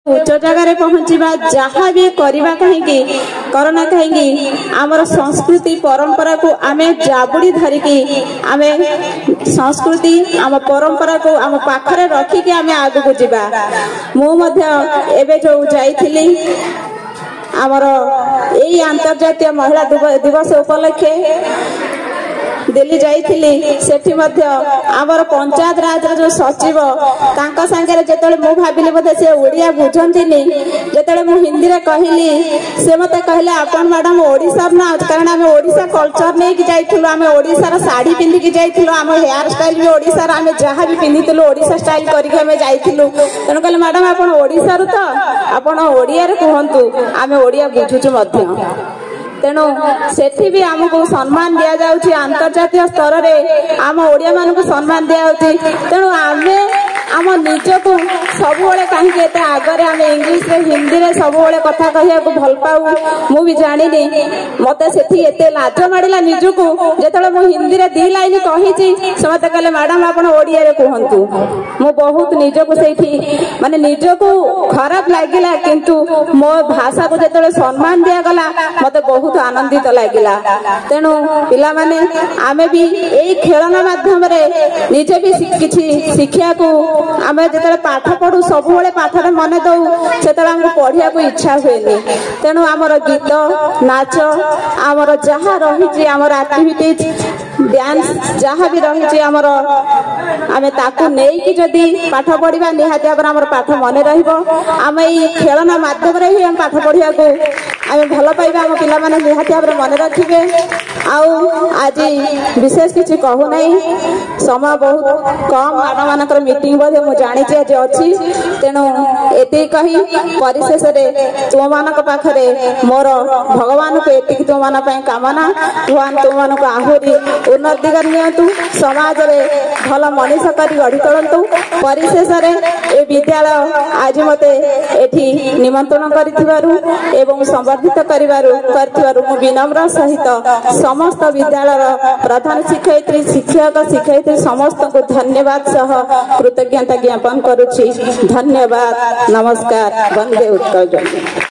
उच्च जगार पहुंचा जहाँ भी करवा कहीं करना कहीं आमर संस्कृति परंपरा को आम जाबुड़ी धरिकी आम संस्कृति आम परंपरा को आम पाखरे रखिकी आम आग को जीवा मुझे जो जाइली आमर यही अंतर्जातीय महिला दिवस उपलक्षे दिल्ली जाइली सेठी आमर पंचायत राज जो सचिव तांका सांगे जेतले मु भाबिली बोधे से ओडिया बुझंतिनी जेतले मु हिंदी रे कहली से मते कहले आपण मैडम ओडिसा ना कारण आमे ओडिसा कल्चर नै कि जाइथिलु आमे ओडिसा रा साड़ी पिंदी कि जाइथिलु आमे हेयर स्टाइल भी ओडिसा रा आमे जहां भी पिंदिथिलु ओडिसा स्टाइल करि के आमे जाइथिलु तन कहले मैडम आपण ओडिसा रो त आपण ओडिया रे कहंतु आमे ओडिया बुझुछु मध्य तेणु सेठी भी आमको सम्मान दि जाउछि अंतर्जातीय स्तर रे आम ओडिया मानक सम्मान दि जाउछि तेणु आमे आम निजको सबुबले कहीं आगे आम इंग्लिश रे हिंदी रे सबुबले कथा कहया को भल पाऊ मु भी जानिनी मते सेठी एते लाज माडिला निजको जेतले मु हिंदी रे दी लाइन कहिछि से मते कहले मैडम आपण ओडिया रे कहंतु मु बहुत निजको सेठी माने निजको खराब लागिला किंतु मो भाषा को जेतले सम्मान दिया गला मते बहुत आनंदित लागिला तेणु पिला माने आमे भी एई खेलना माध्यम रे निजे भी किछि शिक्षा को आमे जेतले पाठ पढु सब बेले पाठ रे मन दउ सेतले हमको पढिया को इच्छा होएनी तेणु हमर गीत नाच हमर जहा रही जे हमर एक्टिविटीज डांस जहा भी रही जे हमर आमे ताकू नेई कि जदी पाठ पढिबा निहाती हमर हमर पाठ मन रहिबो आमे एई खेलना माध्यम रे ही हम पाठ पढिया को आमे भल पाइबा हम पिला माने निहाती हमर मन रखिबे आउ आज विशेष किछि कहू नै समय बहुत कम मैडम मानकर मीटिंग बोधे मु जानी आज अच्छी तेणु एति कही परिशेष तुम मान पाखरे मोर भगवान को एति तुम मान कामना भगवान तुम मान आहरी उन्नति कर नियंतु समाज रे भल मनीष कर गढ़ी तोड़तु परिशेष ए विद्यालय आज मते एठी निमंत्रण करिथिबारु एवं संवर्धित करिबारु मु विनम्र सहित समस्त विद्यालय प्रधान शिक्षयित्री शिक्षक शिक्षयित्री समस्त को धन्यवाद सह कृतज्ञता ज्ञापन करुछि धन्यवाद नमस्कार वंदे उत्कल।